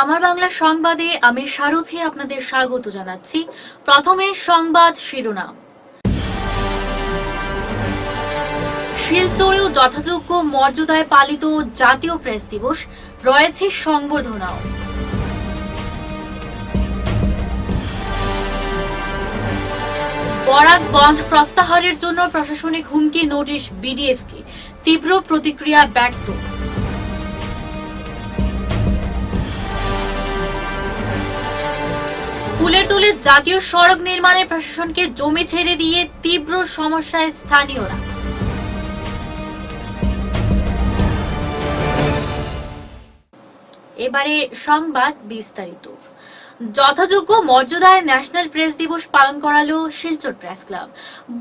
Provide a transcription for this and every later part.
আমার বাংলা সংবাদে আমি সারথি আপনাদের স্বাগত জানাচ্ছি। প্রথমে সংবাদ শিরোনাম। শিলচরেও যথাযোগ্য মর্যাদায় পালিত জাতীয় প্রেস দিবস, রয়েছে সংবর্ধনাও। বরাক বন্ধ প্রত্যাহারের জন্য প্রশাসনিক হুমকি নোটিশ বিডিএফকে, তীব্র প্রতিক্রিয়া ব্যক্ত। ফুলের তোলে জাতীয় সড়ক নির্মাণে প্রশাসনকে জমি ছেড়ে দিয়ে তীব্র সমস্যায় স্থানীয়রা। এবারে সংবাদ বিস্তারিত। যথাযোগ্য মর্যাদায় ন্যাশনাল প্রেস দিবস পালন করালো শিলচর প্রেস ক্লাব।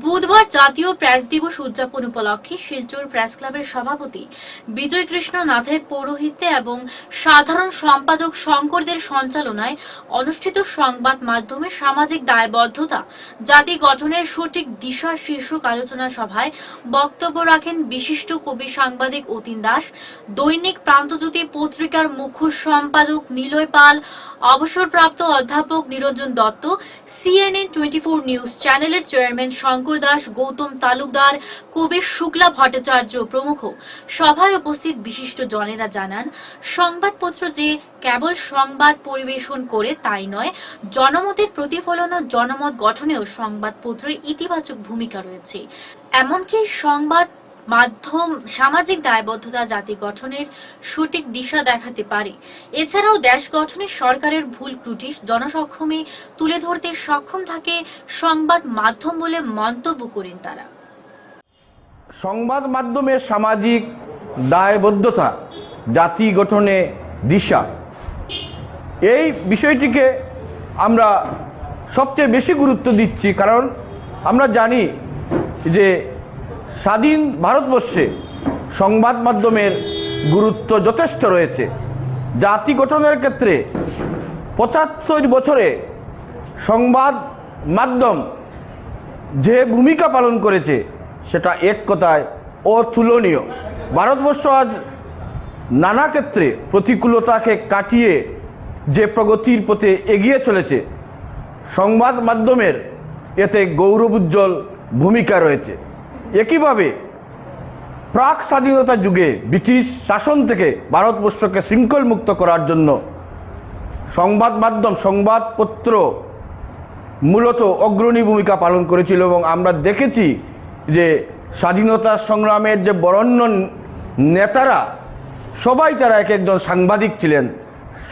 বুধবার জাতীয় প্রেস দিবস উদযাপন উপলক্ষে শিলচর প্রেস ক্লাবের সভাপতি বিজয় কৃষ্ণ নাথের পৌরোহিত্যে এবং সাধারণ সম্পাদক শঙ্করদের সঞ্চালনায় অনুষ্ঠিত সংবাদ মাধ্যমে সামাজিক দায়বদ্ধতা জাতি গঠনের সঠিক দিশা শীর্ষক আলোচনা সভায় বক্তব্য রাখেন বিশিষ্ট কবি সাংবাদিক অতীন দাস, দৈনিক প্রান্তজ্যোতি পত্রিকার মুখ্য সম্পাদক নিলয় পাল, অবসরপ্রাপ্ত অধ্যাপক নিরঞ্জন দত্ত, CNN 24 নিউজ চ্যানেলের চেয়ারম্যান শঙ্কর দাস, গৌতম তালুকদার, কবি শুক্লা ভট্টাচার্য প্রমুখ। সভায় উপস্থিত বিশিষ্ট জনেরা জানান, সংবাদপত্র যে কেবল সংবাদ পরিবেশন করে তাই নয়, জনমতের প্রতিফলন ও জনমত গঠনেও সংবাদপত্রের ইতিবাচক ভূমিকা রয়েছে। এমনকি সংবাদ মাধ্যম সামাজিক দায়বদ্ধতা জাতি গঠনের সঠিক দিশা দেখাতে পারে। এছাড়াও দেশ গঠনে সরকারের ভুল ত্রুটি জনসমক্ষে তুলে ধরতে সক্ষম থাকে সংবাদ মাধ্যম বলে মন্তব্য করেন তারা। সংবাদ মাধ্যমের সামাজিক দায়বদ্ধতা জাতি গঠনে দিশা, এই বিষয়টিকে আমরা সবচেয়ে বেশি গুরুত্ব দিচ্ছি, কারণ আমরা জানি যে স্বাধীন ভারতবর্ষে সংবাদ মাধ্যমের গুরুত্ব যথেষ্ট রয়েছে। জাতি গঠনের ক্ষেত্রে ৭৫ বছরে সংবাদ মাধ্যম যে ভূমিকা পালন করেছে সেটা এক কথায় অতুলনীয়। ভারতবর্ষ আজ নানা ক্ষেত্রে প্রতিকূলতাকে কাটিয়ে যে প্রগতির পথে এগিয়ে চলেছে, সংবাদ মাধ্যমের এতে গৌরবোজ্জ্বল ভূমিকা রয়েছে। একইভাবে প্রাক স্বাধীনতা যুগে ব্রিটিশ শাসন থেকে ভারতবর্ষকে শৃঙ্খল মুক্ত করার জন্য সংবাদ মাধ্যম সংবাদপত্র মূলত অগ্রণী ভূমিকা পালন করেছিল, এবং আমরা দেখেছি যে স্বাধীনতা সংগ্রামের যে বরেণ্য নেতারা সবাই তারা এক একজন সাংবাদিক ছিলেন,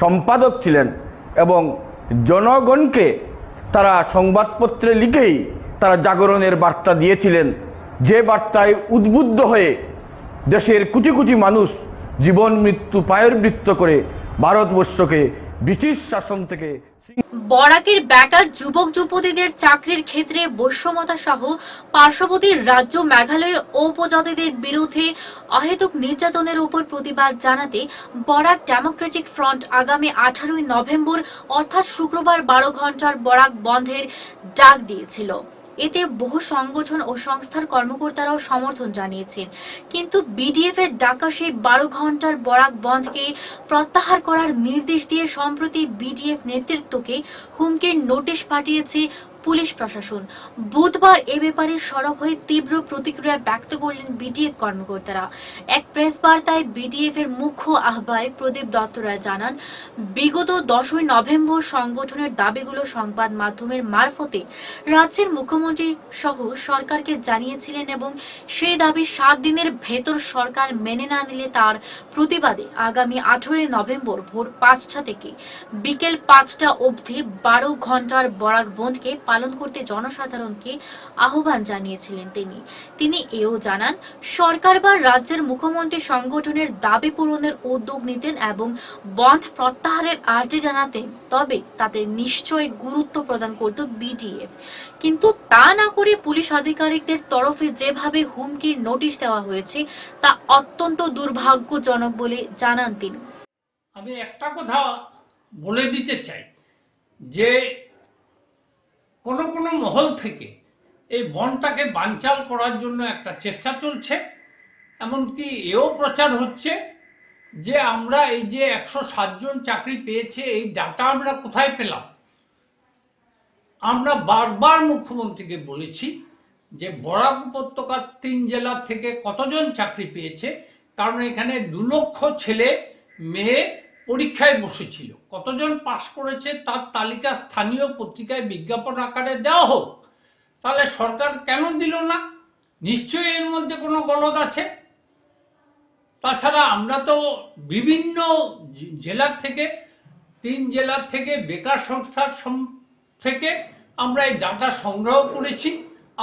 সম্পাদক ছিলেন, এবং জনগণকে তারা সংবাদপত্রে লিখেই তারা জাগরণের বার্তা দিয়েছিলেন, যে বার্তায় উদ্বুদ্ধ হয়ে দেশের কোটি কোটি মানুষ জীবন মৃত্যু পায়বৃত্ত করে ভারতবর্ষকে ব্রিটিশ শাসন থেকে। বরাকের বেকার যুবক যুবতীদের চাকরির ক্ষেত্রে বৈষম্যতা সহ পার্শ্ববর্তী রাজ্য মেঘালয় উপজাতিদের বিরুদ্ধে অহেতুক নির্যাতনের উপর প্রতিবাদ জানাতে বরাক ডেমোক্রেটিক ফ্রন্ট আগামী 18 নভেম্বর অর্থাৎ শুক্রবার 12 ঘন্টার বরাক বন্ধের ডাক দিয়েছিল। এতে বহু সংগঠন ও সংস্থার কর্মকর্তারাও সমর্থন জানিয়েছেন, কিন্তু বিডিএফ এর ডাকা সেই 12 ঘন্টার বরাক বন্ধকে প্রত্যাহার করার নির্দেশ দিয়ে সম্প্রতি বিডিএফ নেতৃত্বকে হুমকির নোটিশ পাঠিয়েছে পুলিশ প্রশাসন। বুধবার এ ব্যাপারে সরব হয়ে তীব্র প্রতিক্রিয়া ব্যক্ত করলেন বিডিএফ কর্মকর্তারা। এক প্রেস বার্তায় বিডিএফ এর মুখ্য আহ্বায়ক প্রদীপ দত্ত রায় জানান, বিগত 10 নভেম্বর সংগঠনের দাবিগুলো সংবাদ মাধ্যমের মারফতে রাজ্যের মুখ্যমন্ত্রী সহ সরকারকে জানিয়েছিলেন এবং সেই দাবি 7 দিনের ভেতর সরকার মেনে না নিলে তার প্রতিবাদে আগামী 18 নভেম্বর ভোর 5টা থেকে বিকেল 5টা অবধি 12 ঘন্টার বরাক বন্ধকে পালন করতে জনসাধারণকে আহ্বান জানিয়েছিলেন তিনি এও জানান, সরকার বা রাজ্যের মুখ্যমন্ত্রী সংগঠনের দাবি পূরণের উদ্যোগ নিতেন এবং বন্ধ প্রত্যাহারের আর্জি জানাতেন, তবে তাতে নিশ্চয়ই গুরুত্ব প্রদান করত বিডিএফ। কিন্তু তা না করে পুলিশ আধিকারিকদের তরফে যেভাবে হুমকির নোটিশ দেওয়া হয়েছে তা অত্যন্ত দুর্ভাগ্যজনক বলে জানান তিনি। আমি একটা কথা বলে দিতে চাই যে কোনো কোনো মহল থেকে এই বনটাকে বানচাল করার জন্য একটা চেষ্টা চলছে, এমনকি এও প্রচার হচ্ছে যে আমরা এই যে 107 জন চাকরি পেয়েছে এই ডাটা আমরা কোথায় পেলাম। আমরা বারবার মুখ্যমন্ত্রীকে বলেছি যে বরাক উপত্যকার 3 জেলা থেকে কতজন চাকরি পেয়েছে, কারণ এখানে 2 লক্ষ ছেলে মেয়ে পরীক্ষায় বসেছিল, কতজন পাশ করেছে তার তালিকা স্থানীয় পত্রিকায় বিজ্ঞাপন আকারে দেওয়া হোক। তাহলে সরকার কেন দিল না? নিশ্চয়ই এর মধ্যে কোনো গলদ আছে। তাছাড়া আমরা তো বিভিন্ন জেলার থেকে 3 জেলার থেকে বেকার সংস্থার থেকে আমরা এই ডাটা সংগ্রহ করেছি।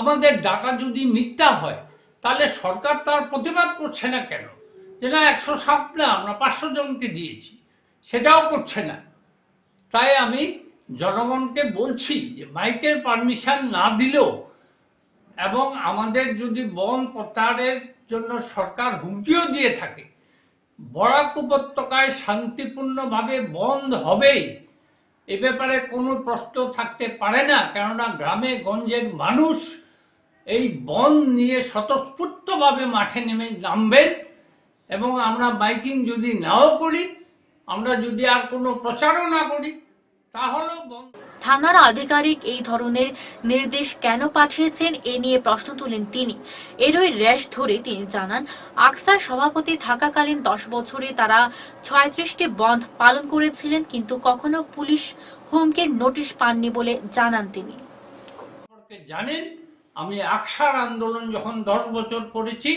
আমাদের ডাটা যদি মিথ্যা হয় তাহলে সরকার তার প্রতিবাদ করছে না কেন, যে না 107 না আমরা 500 জনকে দিয়েছি, সেটাও করছে না। তাই আমি জনগণকে বলছি যে মাইকের পারমিশন না দিলেও এবং আমাদের যদি বন প্রত্যাহারের জন্য সরকার হুমকিও দিয়ে থাকে, বরাক উপত্যকায় শান্তিপূর্ণভাবে বন্ধ হবেই, এ ব্যাপারে কোনো প্রশ্ন থাকতে পারে না। কেননা গ্রামে গঞ্জের মানুষ এই বন নিয়ে স্বতঃস্ফূর্তভাবে মাঠে নামবেন। এবং আমরা মাইকিং যদি নাও করি, আমরা যদি আর কোনো প্রচারও না করি, তাহলেও বন। থানার আধিকারিক এই ধরনের নির্দেশ কেন পাঠিয়েছেন এ নিয়ে প্রশ্ন তুলেন তিনি। এরই রেশ ধরে তিনি জানান, আকসার সভাপতি থাকাকালীন 10 বছরে তারা 36টি বন্ধ পালন করেছিলেন, কিন্তু কখনো পুলিশ হুমকির নোটিশ পাননি বলে জানান তিনি। জানেন, আমি আকসার আন্দোলন যখন 10 বছর করেছি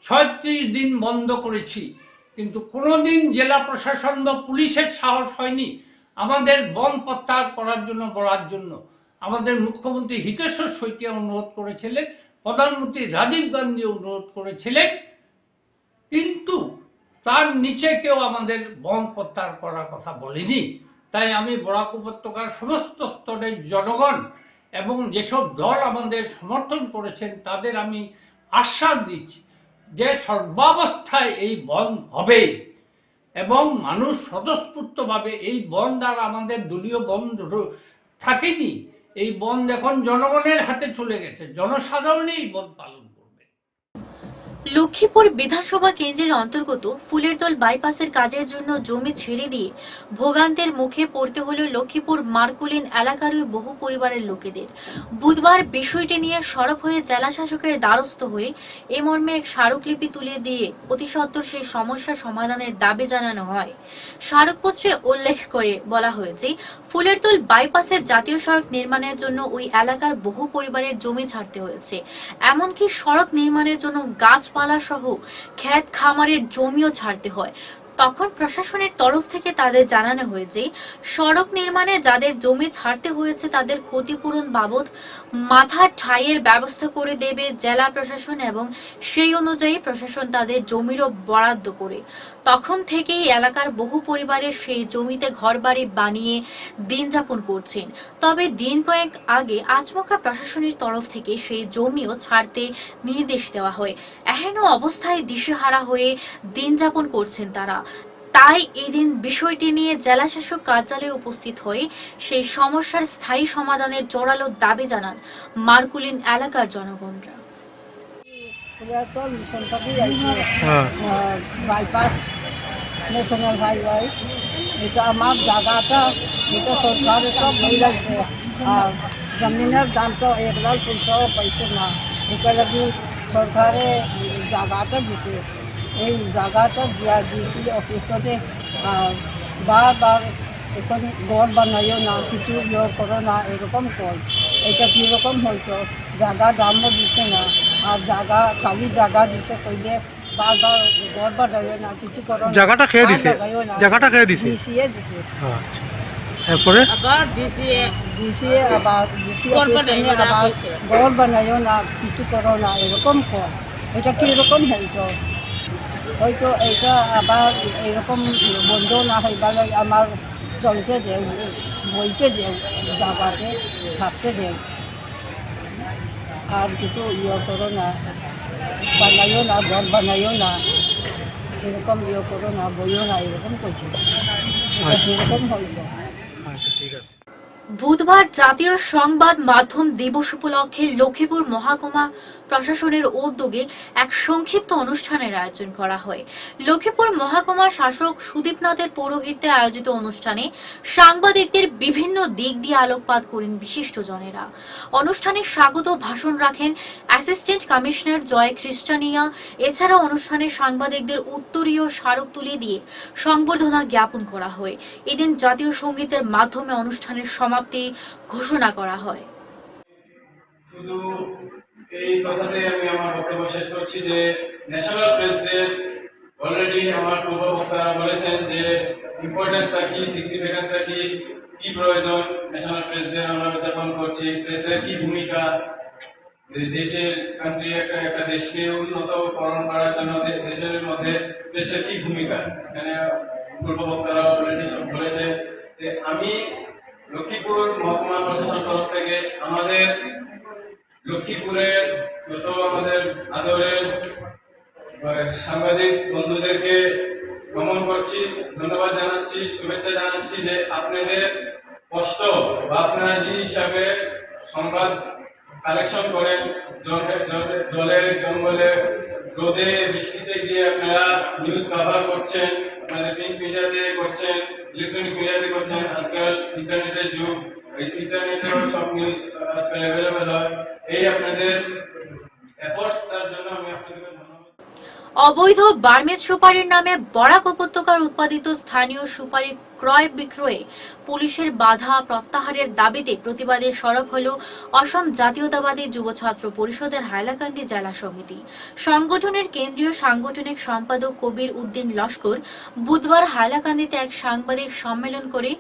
36 দিন বন্ধ করেছি, কিন্তু কোনোদিন জেলা প্রশাসন বা পুলিশের সাহস হয়নি আমাদের বন প্রত্যাহার করার জন্য বলার জন্য। আমাদের মুখ্যমন্ত্রী হিতেশ্বর শইকীয়া অনুরোধ করেছিলেন, প্রধানমন্ত্রী রাজীব গান্ধী অনুরোধ করেছিলেন, কিন্তু তার নিচে কেউ আমাদের বন প্রত্যাহার করার কথা বলেনি। তাই আমি বরাক উপত্যকার সমস্ত স্তরের জনগণ এবং যেসব দল আমাদের সমর্থন করেছেন তাদের আমি আশ্বাস দিচ্ছি যে সর্বাবস্থায় এই বন্ধ হবে এবং মানুষ স্বতঃস্ফূর্তভাবে এই বন্ধ আর আমাদের দলীয় বন্ধ থাকেনি। এই বন্ধ এখন জনগণের হাতে চলে গেছে, জনসাধারণই এই বন্ধ পালন করবে। লক্ষ্মীপুর বিধানসভা কেন্দ্রের অন্তর্গত ফুলেরতল বাইপাসের কাজের জন্য জমি ছেড়ে দিয়ে ভোগান্তের মুখে পড়তে হলো লক্ষ্মীপুর মারকুলিন এলাকার বহু পরিবারের লোকেদের। বুধবার বিষয়টি নিয়ে সরব হয়ে জেলা শাসকের দ্বারস্থ হয়ে এ মর্মে এক স্মারকলিপি তুলে দিয়ে অতিসত্বর সেই সমস্যা সমাধানের দাবি জানানো হয়। স্মারকপত্রে উল্লেখ করে বলা হয়েছে, ফুলেরতল বাইপাসের জাতীয় সড়ক নির্মাণের জন্য ওই এলাকার বহু পরিবারের জমি ছাড়তে হয়েছে, এমনকি সড়ক নির্মাণের জন্য গাছপালা সহ ক্ষেত খামারের জমিও ছাড়তে হয়। তখন প্রশাসনের তরফ থেকে তাদের জানানো হয়েছে, সড়ক নির্মাণে যাদের জমি ছাড়তে হয়েছে তাদের ক্ষতিপূরণ বাবদ মাথার ঠাঁইয়ের ব্যবস্থা করে দেবে জেলা প্রশাসন এবং সেই অনুযায়ী প্রশাসন তাদের জমিরও বরাদ্দ করে। তখন থেকেই এলাকার বহু পরিবারের সেই জমিতে ঘরবাড়ি বানিয়ে দিন যাপন করছেন। তবে দিন কয়েক আগে আচমকা প্রশাসনের তরফ থেকে সেই জমিও ছাড়তে নির্দেশ দেওয়া হয়। এহেন অবস্থায় দিশেহারা হয়ে দিন যাপন করছেন তারা। তাই এদিন বিষয়টি নিয়ে জেলা শাসক কার্যালয়ে উপস্থিত হয়ে সেই সমস্যার স্থায়ী সমাধানের জোরালো দাবি জানান মারকুলিন এলাকার জনগণরা। বাইপাস ন্যাশনাল হাইওয়ে, এটা আমার জায়গাটা, এটা সরকারে সব হয়ে গেছে। আর জমিনের দাম তো 1 লাখ পয়সাও পাইছে না, এটা লাগি সরকারে জায়গাটা দিছে। এই জায়গাটা দিয়া দিয়েছি অফিসটাতে, বারবার এখন ঘর বানাইও না, কিছু ইয়ে করো না, এরকম কর। এটা কীরকম হয়তো জায়গা দামও দিছে না, আর জায়গা খালি জায়গা দিছে কইলে বারবার ঘর বানাইও না, কিছু করো না। জায়গাটা খেয়ে দিছে, জায়গাটা খেয়ে দিছে, দিছিয়ে দিছে। তারপরে আবার দিছিয়ে আবার ঘর বানাইও না, কিছু করো না, এরকম কর। এটা কীরকম হয়তো হয়তো এটা আবার এরকম বন্ধ না হইবার আমার চলতে দেও, বইতে দেও, জায়গাতে থাকতে দেও, আর কিছু ইয়ে করো না, বানাইও না, ঘর বানাইও না, এরকম ইয়ে করো না, বইও না, এরকম করছে। এটা কীরকম হইতো। আচ্ছা ঠিক আছে। বুধবার জাতীয় সংবাদ মাধ্যম দিবস উপলক্ষে লক্ষ্মীপুর মহকুমা প্রশাসনের উদ্যোগে এক সংক্ষিপ্ত অনুষ্ঠানের আয়োজন করা হয়। লক্ষ্মীপুর মহকুমা শাসক সুদীপ নাথের পৌরোহিত্যে আয়োজিত অনুষ্ঠানে সাংবাদিকদের বিভিন্ন দিক দিয়ে আলোকপাত করেন বিশিষ্টজনেরা। অনুষ্ঠানে স্বাগত ভাষণ রাখেন অ্যাসিস্ট্যান্ট কমিশনার জয় খ্রিস্টানিয়া। এছাড়া অনুষ্ঠানে সাংবাদিকদের উত্তরীয় স্মারক তুলে দিয়ে সংবর্ধনা জ্ঞাপন করা হয়। এদিন জাতীয় সঙ্গীতের মাধ্যমে অনুষ্ঠানের সমাপ্তি ঘোষণা করা হয়। শুধু এই কথাতে আমি আমার বক্তব্য শেষ করছি যে ন্যাশনাল প্রেস ডে অলরেডি আমার পূর্ববক্তারা বলেছেন যে ইম্পর্টেন্সটা কি, সিগনিফিকেন্সটা কি, কি প্রয়োজন ন্যাশনাল প্রেস ডে আমরা উদযাপন করছি, প্রেসের কি ভূমিকা, দেশের কান্ট্রি একটা দেশকে উন্নতকরণ করার জন্য দেশের মধ্যে দেশের কি ভূমিকা, এখানে পূর্ববক্তারা অলরেডি সব বলেছে। আমি লক্ষ্মীপুর মহকুমা প্রশাসন তরফ থেকে আমাদের লক্ষ্মীপুরের যত আমাদের আদরের সাংবাদিক বন্ধুদেরকে ভ্রমণ করছি, ধন্যবাদ জানাচ্ছি, শুভেচ্ছা জানাচ্ছি যে আপনাদের কষ্ট বা আপনারা যে হিসাবে সংবাদ কালেকশন করেন, জলে জঙ্গলে রোদে বৃষ্টিতে গিয়ে আপনারা নিউজ কভার করছেন, আপনাদের প্রিন্ট মিডিয়াতে করছেন, ইলেকট্রনিক মিডিয়াতে করছেন। আজকাল ইন্টারনেটের যুগ, এই ইন্টারনেটেও সব নিউজ আজকাল অ্যাভেলেবেল হয়। এই আপনাদের এফোর্টস, তার জন্য আমি আপনাদেরকে ধন্যবাদ। অবৈধ বার্মেজ সুপারির নামে বরাক উপত্যকার উৎপাদিত স্থানীয় সুপারি ক্রয় বিক্রয়ে পুলিশের বাধা প্রত্যাহারের দাবিতে প্রতিবাদে সরব হল অসম জাতীয়তাবাদী যুব ছাত্র পরিষদের হাইলাকান্দি জেলা সমিতি। সংগঠনের কেন্দ্রীয় সাংগঠনিক সম্পাদক কবির উদ্দিন লস্কর বুধবার হাইলাকান্দিতে এক সাংবাদিক সম্মেলন করে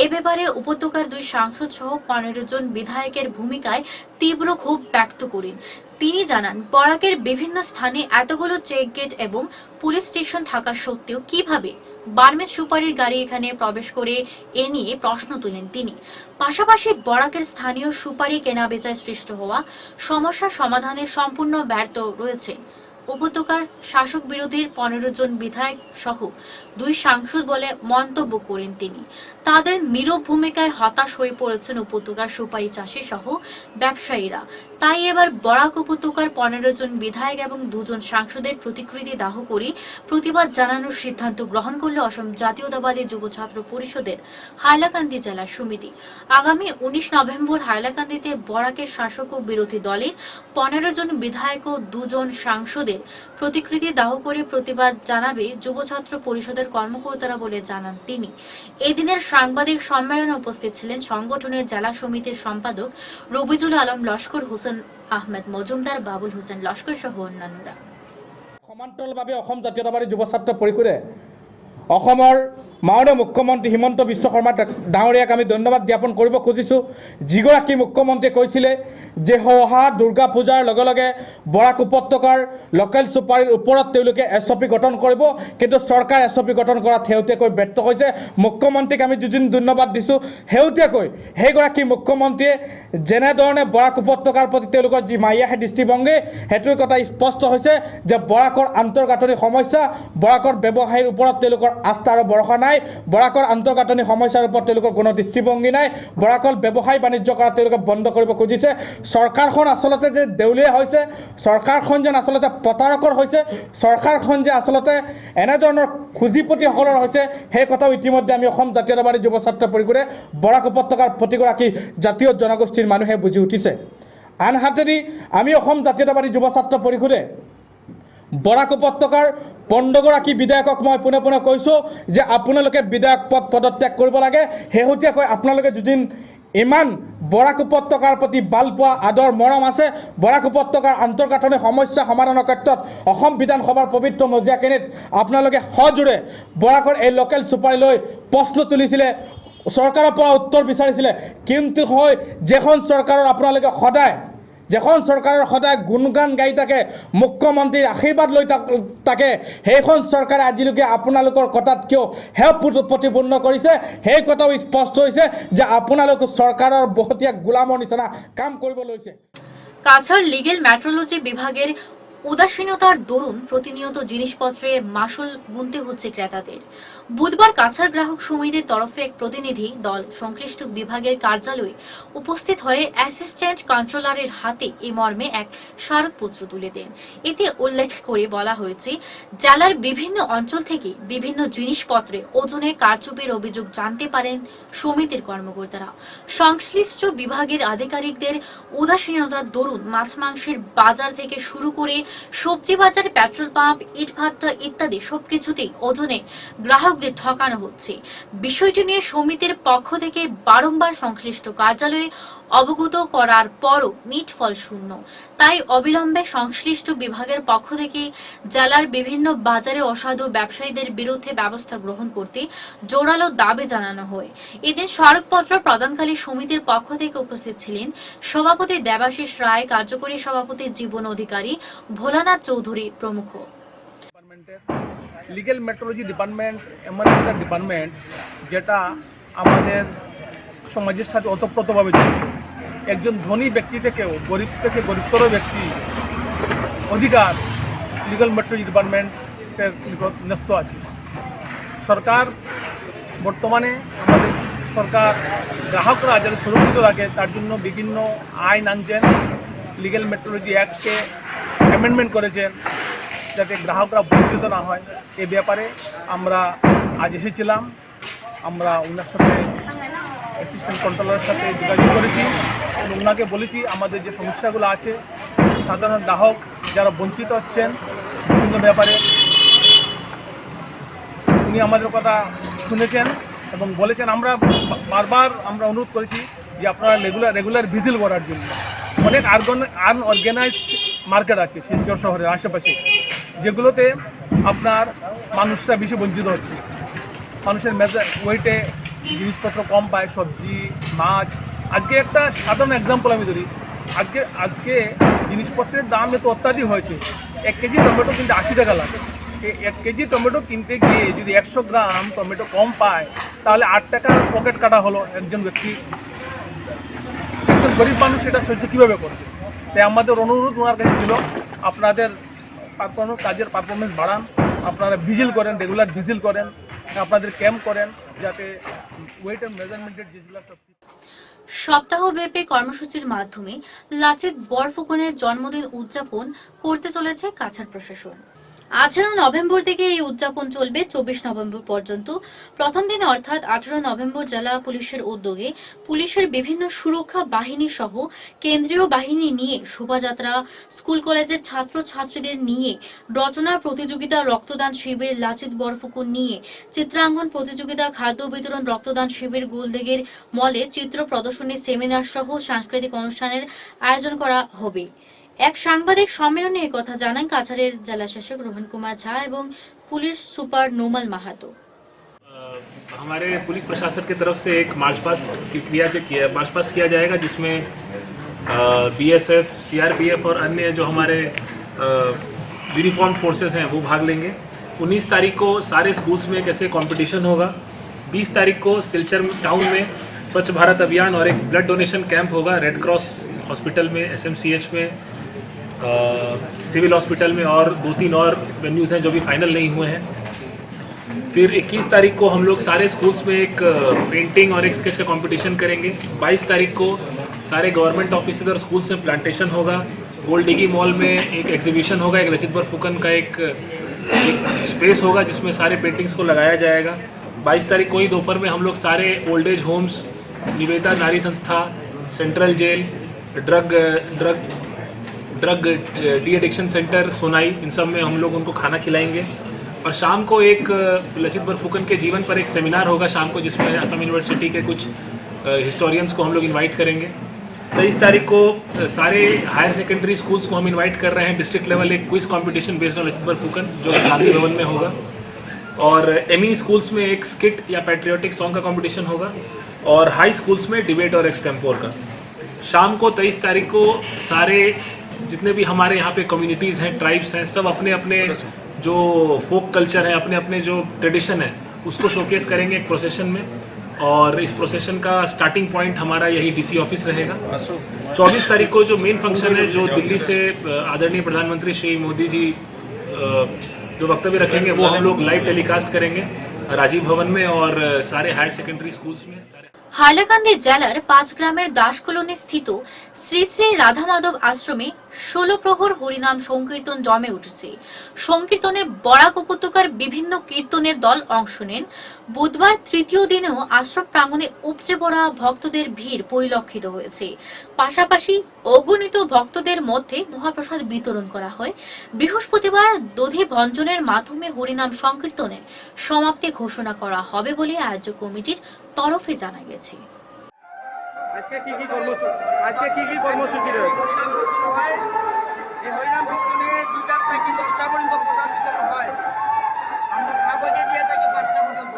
এ ব্যাপারে উপত্যকার 2 সাংসদ সহ 15 জন বিধায়কের ভূমিকায় তীব্র ক্ষোভ ব্যক্ত করেন। তিনি জানান, বরাকের বিভিন্ন স্থানে এতগুলো চেক গেট এবং পুলিশ স্টেশন থাকা সত্ত্বেও কিভাবে বার্মেজ সুপারির গাড়ি এখানে প্রবেশ করে এ নিয়ে প্রশ্ন তুলেন তিনি। পাশাপাশি বরাকের স্থানীয় সুপারি কেনাবেচায় সৃষ্ট হওয়া সমস্যা সমাধানে সম্পূর্ণ ব্যর্থ রয়েছে উপত্যকার শাসক বিরোধী 15 জন বিধায়ক সহ 2 সাংসদ বলে মন্তব্য করেন তিনি। তাদের নীরব ভূমিকায় হতাশ হয়ে পড়েছেন উপত্যকার সুপারি চাষী সহ ব্যবসায়ীরা। তাই এবার বরাক উপত্যকার 15 জন বিধায়ক এবং 2 জন সাংসদের প্রতিকৃতি দাহ করে প্রতিবাদ জানানোর সিদ্ধান্ত গ্রহণ করল অসম জাতীয়তাবাদী যুব ছাত্র পরিষদের হাইলাকান্দি জেলা সমিতি। আগামী 19 নভেম্বর হাইলাকান্দিতে বরাকের শাসক ও বিরোধী দলের 15 জন বিধায়ক ও 2 জন সাংসদের প্রতিকৃতি দাহ করে প্রতিবাদ জানাবে যুব ছাত্র পরিষদের কর্মকর্তারা বলে জানান তিনি। এদিনের সাংবাদিক সম্মেলনে উপস্থিত ছিলেন সংগঠনের জেলা সমিতির সম্পাদক রবিজুল আলম লস্কর, হোসেন আহমেদ মজুমদার, বাবুল হোসেন লস্কর সহ অন্যান্যরা। সমান্তৰালভাৱে অসম জাতীয়তাবাদী যুৱ ছাত্ৰ পৰিষদে অসমৰ মাননীয় মুখ্যমন্ত্ৰী হিমন্ত বিশ্ব শৰ্মা ডাঙৰীয়াক আমি ধন্যবাদ জ্ঞাপন কৰিব খুজিছোঁ। যিগৰাকী মুখ্যমন্ত্ৰীয়ে কৈছিলে যে অহা দুৰ্গা পূজাৰ লগে লগে বৰাক উপত্যকাৰ লোকেল চুপাৰীৰ ওপৰত তেওঁলোকে SOP গঠন কৰিব, কিন্তু চৰকাৰ SOP গঠন কৰাত শেহতীয়াকৈ ব্যৰ্থ হৈছে। মুখ্যমন্ত্ৰীক আমি দুদিন ধন্যবাদ দিছোঁ। শেহতীয়াকৈ সেইগৰাকী মুখ্যমন্ত্ৰীয়ে যেনেধৰণে বৰাক উপত্যকাৰ প্ৰতি তেওঁলোকৰ যি মায়াহী দৃষ্টিভংগী, সেইটোৰ কথা স্পষ্ট হৈছে যে বৰাকৰ আন্তঃগাঁথনি সমস্যা, বৰাকৰ ব্যৱসায়ীৰ ওপৰত তেওঁলোকৰ আস্থা আৰু ভৰসা নাই, বৰাকৰ আন্তঃগাঁথনি সমস্যাৰ ওপৰত তেওঁলোকৰ কোনো দৃষ্টিভংগী নাই। বৰাকৰ ব্যৱসায় বাণিজ্য কৰা তেওঁলোকে বন্ধ কৰিব খুজিছে। চৰকাৰখন আচলতে যে দেউলীয়া হৈছে, চৰকাৰখন যেন আচলতে প্ৰতাৰকৰ হৈছে, চৰকাৰখন যে আচলতে এনেধৰণৰ খুজিপতিসকলৰ হৈছে, সেই কথাও ইতিমধ্যে আমি অসম জাতীয়তাবাদী যুৱ ছাত্ৰ পৰিষদে বৰাক উপত্যকাৰ প্ৰতিগৰাকী জাতীয় জনগোষ্ঠীৰ মানুহে বুজি উঠিছে। আনহাতেদি আমি অসম জাতীয়তাবাদী যুৱ ছাত্ৰ পৰিষদে বৰাক উপত্যকাৰ 15 গৰাকী বিধায়কক মই পুনে পুনে কৈছোঁ যে আপোনালোকে বিধায়ক পদ পদত্যাগ কৰিব লাগে। শেহতীয়াকৈ আপোনালোকে যদিন ইমান বৰাক উপত্যকাৰ প্ৰতি ভাল পোৱা আদৰ মৰম আছে, বৰাক উপত্যকাৰ আন্তঃগাঁথনি সমস্যা সমাধানৰ ক্ষেত্ৰত অসম বিধানসভাৰ পবিত্ৰ মজিয়াখিনিত আপোনালোকে সজোৰে বৰাকৰ এই লোকেল চুপাৰীলৈ প্ৰশ্ন তুলিছিলে, চৰকাৰৰ পৰা উত্তৰ বিচাৰিছিলে, কিন্তু হয় যেখন চৰকাৰৰ আপোনালোকে যেখন চৰকাৰৰ সদায় গুণগান গাই থাকে, মুখ্যমন্ত্ৰীৰ আশীৰ্বাদ লৈ থাকে, সেইখন চৰকাৰে আজিলৈকে আপোনালোকৰ কথাত কিয় হেয় প্ৰতিপূৰ্ণ কৰিছে, সেই কথাও স্পষ্ট হৈছে যে আপোনালোক চৰকাৰৰ বহতীয়া গোলামৰ নিচিনা কাম কৰিব লৈছে। কাছাড় লিগেল মেট্রোলজি বিভাগের উদাসীনতার দরুন প্রতিনিয়ত জিনিসপত্রে মাসুল গুনতে হচ্ছে ক্রেতাদের। বুধবার কাছাড় গ্রাহক সমিতির তরফে এক প্রতিনিধি দল সংশ্লিষ্ট বিভাগের কার্যালয়ে উপস্থিত হয়ে অ্যাসিস্ট্যান্ট কন্ট্রোলারের হাতে এই মর্মে এক স্মারকপত্র তুলে দেন। এতে উল্লেখ করে বলা হয়েছে, জেলার বিভিন্ন অঞ্চল থেকে বিভিন্ন জিনিসপত্রে ওজনে কারচুপির অভিযোগ জানতে পারেন সমিতির কর্মকর্তারা। সংশ্লিষ্ট বিভাগের আধিকারিকদের উদাসীনতার দরুন মাছ মাংসের বাজার থেকে শুরু করে সবজি বাজার, পেট্রোল পাম্প, ইটভাটা ইত্যাদি সবকিছুতেই ওজনে গ্রাহকদের ঠকানো হচ্ছে। বিষয়টি নিয়ে সমিতির পক্ষ থেকে বারংবার সংশ্লিষ্ট কার্যালয়ে অবগত করার পরও নিটফল শূন্য। তাই অবিলম্বে সংশ্লিষ্ট বিভাগের পক্ষ থেকে জেলার বিভিন্ন বাজারে অসাধু ব্যবসায়ীদের বিরুদ্ধে ব্যবস্থা গ্রহণ করতে জোরালো দাবি জানানো হয়। এদিন স্মারকপত্র প্রদানকালে সমিতির পক্ষ থেকে উপস্থিত ছিলেন সভাপতি দেবাশিস রায়, কার্যকরী সভাপতি জীবন অধিকারী, ভোলানাথ চৌধুরী প্রমুখ। লিগ্যাল মেট্রোলজি ডিপার্টমেন্ট এমন একটা ডিপার্টমেন্ট যেটা আমাদের সমাজের সাথে ওতপ্রোতভাবে জড়িত। একজন ধনী ব্যক্তি থেকেও গরিব থেকে গরিবতর ব্যক্তি অধিকার লিগ্যাল মেট্রোলজি ডিপার্টমেন্টের নিকট ন্যস্ত আছে। সরকার বর্তমানে আমাদের সরকার গ্রাহকরা যাতে সুরক্ষিত থাকে তার জন্য বিভিন্ন আইন আনছেন, লিগ্যাল মেট্রোলজি অ্যাক্টকে অ্যামেন্ডমেন্ট করেছেন যাতে গ্রাহকরা বঞ্চিত না হয়। এ ব্যাপারে আমরা আজ এসেছিলাম, আমরা ওনার সাথে অ্যাসিস্ট্যান্ট কন্ট্রোলারের সাথে যোগাযোগ করেছি এবং ওনাকে বলেছি আমাদের যে সমস্যাগুলো আছে, সাধারণ গ্রাহক যারা বঞ্চিত হচ্ছেন বিভিন্ন ব্যাপারে, উনি আমাদের কথা শুনেছেন এবং বলেছেন। আমরা বারবার অনুরোধ করেছি যে আপনারা রেগুলার ভিজিট করার জন্য। অনেক আনঅর্গানাইজড মার্কেট আছে শিলচর শহরের আশেপাশে, যেগুলোতে আপনার মানুষরা বেশি বঞ্চিত হচ্ছে। মানুষের ওয়েটে জিনিসপত্র কম পায়, সবজি, মাছ। আজকে একটা সাধারণ এক্সাম্পল আমি ধরি, আজকে জিনিসপত্রের দাম এত অত্যাধিক হয়েছে। 1 কেজি টমেটো কিনতে 80 টাকা লাগে। 1 কেজি টমেটো কিনতে গিয়ে যদি 100 গ্রাম টমেটো কম পায় তাহলে 8 টাকার পকেট কাটা হলো একজন ব্যক্তি। একজন গরিব মানুষ সেটা সহ্য কীভাবে করবে? তাই আমাদের অনুরোধ ওনার কাছে ছিল, আপনাদের কাজের পারফরমেন্স বাড়ান, আপনারা ভিজিল করেন, রেগুলার ভিজিল করেন, আপনাদের ক্যাম্প করেন, যাতে ওয়েট এন্ড মেজারমেন্টের যেগুলো সব। সপ্তাহব্যাপী কর্মসূচির মাধ্যমে লাচিত বরফুকনের জন্মদিন উদযাপন করতে চলেছে কাছাড় প্রশাসন। 18 নভেম্বর থেকে এই উদযাপন চলবে 24 নভেম্বর পর্যন্ত। প্রথম দিনে অর্থাৎ 18 নভেম্বর জেলা পুলিশের উদ্যোগে পুলিশের বিভিন্ন সুরক্ষা বাহিনী সহ কেন্দ্রীয় বাহিনী নিয়ে শোভাযাত্রা, স্কুল কলেজের ছাত্র ছাত্রীদের নিয়ে রচনা প্রতিযোগিতা, রক্তদান শিবির, লাচিত বরফুকন নিয়ে চিত্রাঙ্কন প্রতিযোগিতা, খাদ্য বিতরণ, রক্তদান শিবির, গোলদিঘির মলে চিত্র প্রদর্শনী, সেমিনার সহ সাংস্কৃতিক অনুষ্ঠানের আয়োজন করা হবে। এক সাংবাদিক সম্মেলনে একথা জানান কাছাড়ের জেলা শাসক রোহন কুমার ঝা এবং पुलिस सुपर नोमल महातो। हमारे पुलिस प्रशासन की तरफ से एक मार्च पास्ट किया जाएगा, जिसमें बीएसएफ, सीआरपीएफ और अन्य जो हमारे यूनिफॉर्म फोर्सेस हैं वो भाग लेंगे। 19 तारीख को सारे स्कूल्स में एक ऐसे कंपटीशन होगा। 20 तारीख को सिलचर टाउन में स्वच्छ भारत अभियान और एक ब्लड डोनेशन कैंप होगा रेड क्रॉस हॉस्पिटल में, एसएमसीएच में, सिविल हॉस्पिटल में और 2-3 और वेन्यूज़ हैं जो भी फाइनल नहीं हुए हैं। फिर 21 तारीख को हम लोग सारे स्कूल्स में एक पेंटिंग और एक स्केच का कंपटीशन करेंगे। 22 तारीख को सारे गवर्नमेंट ऑफिसेज और स्कूल्स में प्लांटेशन होगा। गोल्डिगी मॉल में एक एग्जीबिशन होगा, एक लचित बरफुकन का एक स्पेस होगा जिसमें सारे पेंटिंग्स को लगाया जाएगा। 22 तारीख को ही दोपहर में हम लोग सारे ओल्ड एज होम्स, निवेदा नारी संस्था, central jail, drug de-addiction centre, Sonai, इन सब में हम लोग उनको खाना खिलाएंगे। और शाम को एक लचित बरफुकन के जीवन पर एक सेमिनार होगा शाम को, जिसमें असम यूनिवर्सिटी के कुछ हिस्टोरियंस को हम लोग इनवाइट करेंगे। 23 तारीख को सारे हायर सेकेंडरी स्कूल्स को हम इनवाइट कर रहे हैं। डिस्ट्रिक्ट लेवल एक quiz competition based on Lachit Borphukan जो गांधी भवन में होगा। और एमई स्कूल्स में एक स्किट या पैट्रियोटिक सॉन्ग का कंपटीशन होगा। और हाई स्कूल्स में डिबेट और एक्सटेम्पोर का। शाम को 23 तारीख को सारे जितने भी हमारे यहाँ पे कम्युनिटीज़ हैं, ट्राइब्स हैं, सब अपने अपने जो फोक कल्चर है, अपने अपने जो ट्रेडिशन है, उसको शोकेस करेंगे एक प्रोसेशन में। और इस प्रोसेशन का स्टार्टिंग पॉइंट हमारा यही डीसी ऑफिस रहेगा। 24 तारीख को जो मेन फंक्शन है, जो दिल्ली से आदरणीय प्रधानमंत्री श्री मोदी जी जो वक्तव्य रखेंगे, वो हम लोग लाइव टेलीकास्ट करेंगे राजीव भवन में और सारे हायर सेकेंडरी स्कूल्स में। হাইলাকান্দি জেলার 5 গ্রামের দাস কলোনি স্থিত শ্রী শ্রী রাধা মাধব আশ্রমে 16 প্রহর হরিনাম সংকীর্তন জমে উঠেছে। সংকীর্তনে বরাক উপত্যকার বিভিন্ন কীর্তনের দল অংশ নেন। বুধবার তৃতীয় দিনেও আশ্রম প্রাঙ্গণে উপচে পড়া ভক্তদের ভিড় পরিলক্ষিত হয়েছে। পাশাপাশি অগণিত ভক্তদের মধ্যে মহাপ্রসাদ বিতরণ করা হয়। বৃহস্পতিবার দধি ভঞ্জনের মাধ্যমে হরিনাম সংকীর্তনের সমাপ্তি ঘোষণা করা হবে বলে আয়োজক কমিটির তরফে জানা গেছে। আজকে কি কি কর্মসূচি রয়েছে? এই হরিনাম কীর্তনে 2টা থেকে 10টা পর্যন্ত প্রসাদ বিতরণ হয়। আমরা কাগজে দিয়ে থাকি 5টা পর্যন্ত।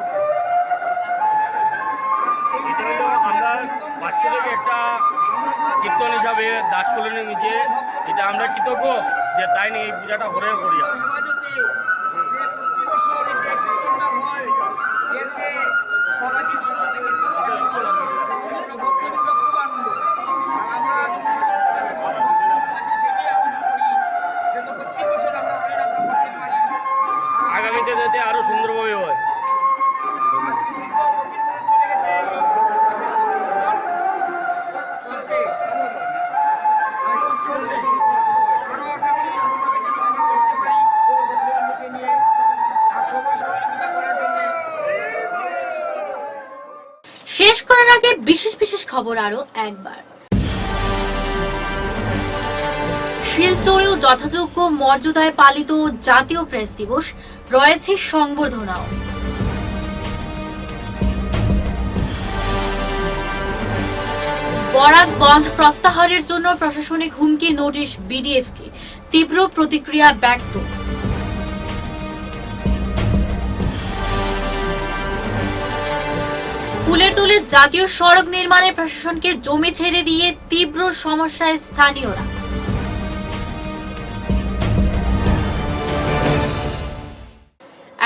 আমরা 500 থেকে একটা কীর্তন হিসাবে দাস কলোনির নিচে, এটা আমরা কৃতজ্ঞ যে তাই নিয়ে এই পূজাটা হরে করি। আগামীতে যাতে আরো সুন্দরভাবে হয়। শেষ করার আগে বিশেষ খবর আরো একবার। শিলচরেও যথাযোগ্য মর্যাদায় পালিত জাতীয় প্রেস দিবস, রয়েছে সংবর্ধনাও। বরাক বন্ধ প্রত্যাহারের জন্য প্রশাসনিক হুমকি নোটিশ বিডিএফকে, তীব্র প্রতিক্রিয়া ব্যক্ত। ফুলের তোলে জাতীয় সড়ক নির্মাণে প্রশাসনকে জমি ছেড়ে দিয়ে তীব্র সমস্যায় স্থানীয়রা।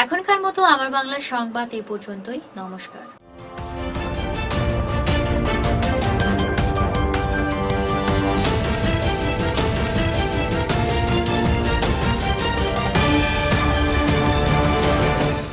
এখনকার মতো আমার বাংলা সংবাদ এই পর্যন্তই। নমস্কার।